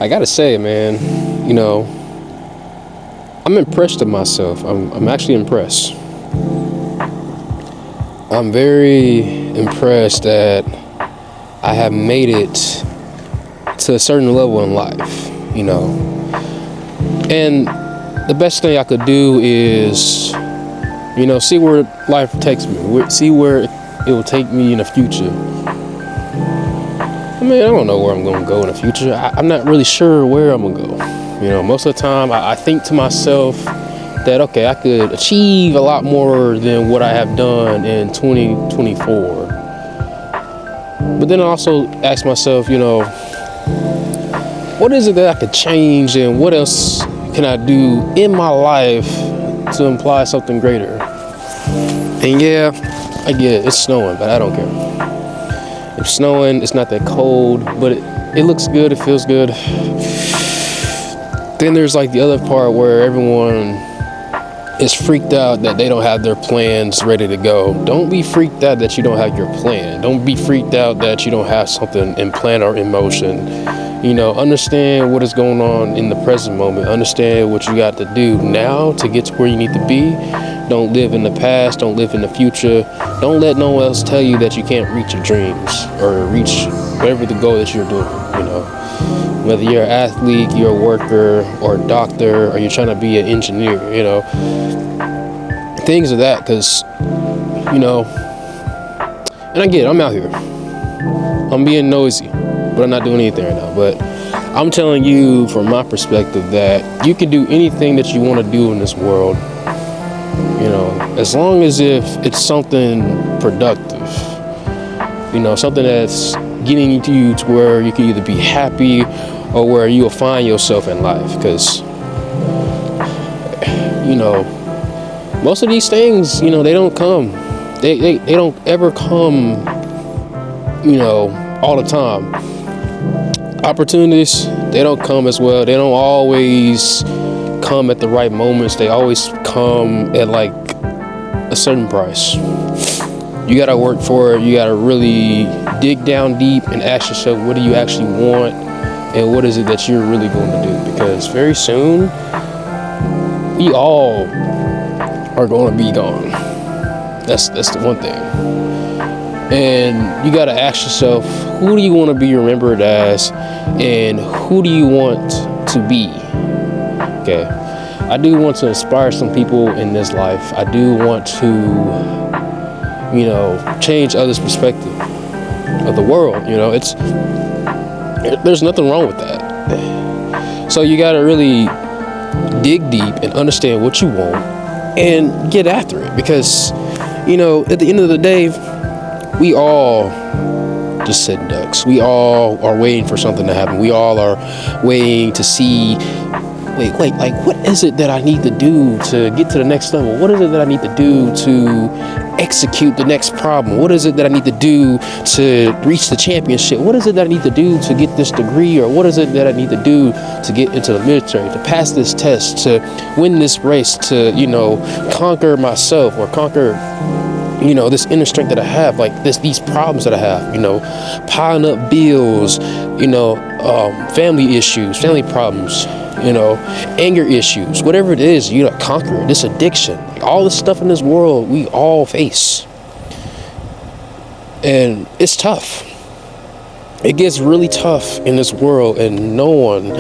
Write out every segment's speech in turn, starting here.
I gotta say, man, I'm impressed with myself. I'm actually impressed. I'm very impressed that I have made it to a certain level in life, And the best thing I could do is, see where life takes me, see where it will take me in the future. I mean, I don't know where I'm going to go in the future. I'm not really sure where I'm going to go. Most of the time I think to myself that, okay, I could achieve a lot more than what I have done in 2024. But then I also ask myself, what is it that I could change and what else can I do in my life to imply something greater? And yeah, I get it. It's snowing, but I don't care. It's snowing. It's not that cold, but it looks good. It feels good. Then there's like the other part where everyone is freaked out that they don't have their plans ready to go. Don't be freaked out that you don't have your plan. Don't be freaked out that you don't have something in plan or in motion. Understand what is going on in the present moment. Understand what you got to do now to get to where you need to be. Don't live in the past. Don't live in the future. Don't let no one else tell you that you can't reach your dreams or reach whatever the goal that you're doing, Whether you're an athlete, you're a worker, or a doctor, or you're trying to be an engineer, Things of that, because, and I get it, I'm out here. I'm being nosy, but I'm not doing anything right now. But I'm telling you from my perspective that you can do anything that you want to do in this world, as long as if it's something productive, something that's getting you to where you can either be happy or where you'll find yourself in life. Because, most of these things, they don't come. They don't ever come, all the time. Opportunities, they don't come as well. They don't always come at the right moments. They always come at like a certain price. You gotta work for it. You gotta really dig down deep and ask yourself, what do you actually want? And what is it that you're really going to do? Because very soon, we all are going to be gone. That's the one thing. And you got to ask yourself, who do you want to be remembered as? And who do you want to be? Okay. I do want to inspire some people in this life. I do want to, change others' perspective of the world. There's nothing wrong with that. So you got to really dig deep and understand what you want and get after it. Because, at the end of the day, we all just sitting ducks. We all are waiting for something to happen. We all are waiting to see, like what is it that I need to do to get to the next level? What is it that I need to do to execute the next problem? What is it that I need to do to reach the championship? What is it that I need to do to get this degree? Or what is it that I need to do to get into the military, to pass this test, to win this race, to, conquer myself or conquer, this inner strength that I have, like these problems that I have, piling up bills, family issues, family problems, anger issues, whatever it is, conquer it. This addiction, all this stuff in this world, we all face. And it's tough. It gets really tough in this world, and no one,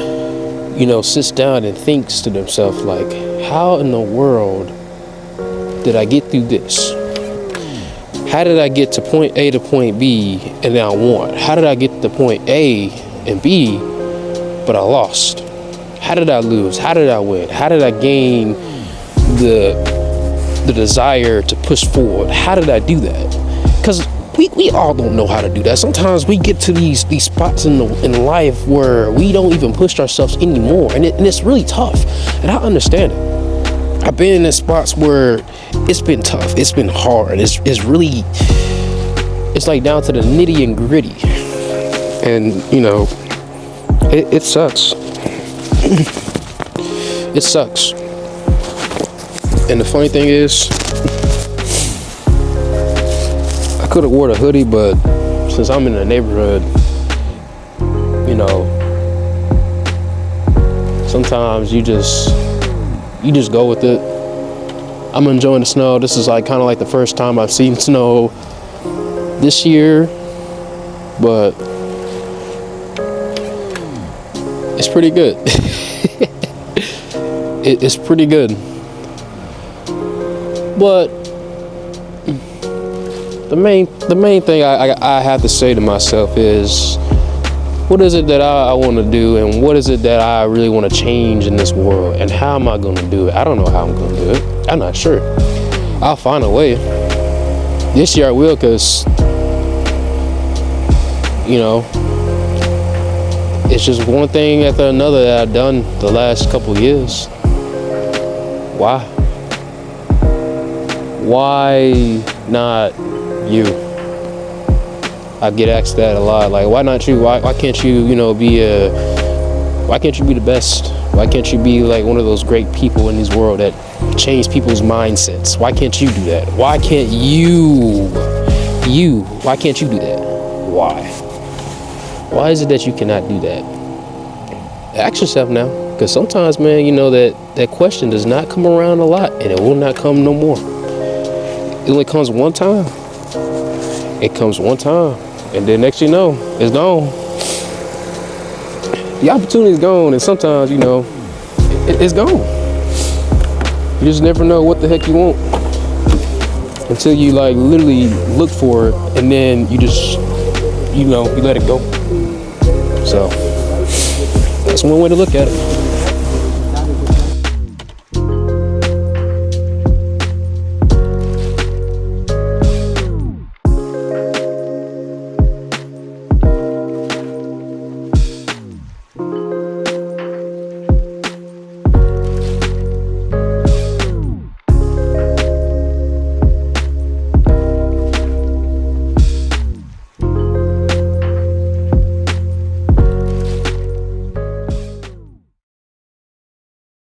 sits down and thinks to themselves, like, how in the world did I get through this? How did I get to point A to point B and now I won? How did I get to point A and B, but I lost? How did I lose? How did I win? How did I gain the desire to push forward? How did I do that? Because we all don't know how to do that. Sometimes we get to these spots in life where we don't even push ourselves anymore, and it's really tough. And I understand it. I've been in spots where it's been tough. It's been hard. It's like down to the nitty and gritty. And it sucks. It sucks. And the funny thing is, I could have wore a hoodie, but since I'm in the neighborhood, Sometimes you just go with it. I'm enjoying the snow. This is like kind of like the first time I've seen snow this year, but it's pretty good. It's pretty good. But the main thing I have to say to myself is, what is it that I want to do, and what is it that I really want to change in this world, and how am I going to do it? I don't know how I'm going to do it. I'm not sure. I'll find a way. This year I will, because, you know, it's just one thing after another that I've done the last couple years. Why? Why not you? I get asked that a lot. Like, why not you? Why can't you, why can't you be the best? Why can't you be like one of those great people in this world that change people's mindsets? Why can't you do that? Why can't why can't you do that? Why? Why is it that you cannot do that? Ask yourself now, because sometimes, man, that question does not come around a lot, and it will not come no more. It only comes one time. It comes one time, and then next you know, it's gone. The opportunity is gone, and sometimes, it's gone. You just never know what the heck you want until you like literally look for it, and then you just, you let it go. So that's one way to look at it.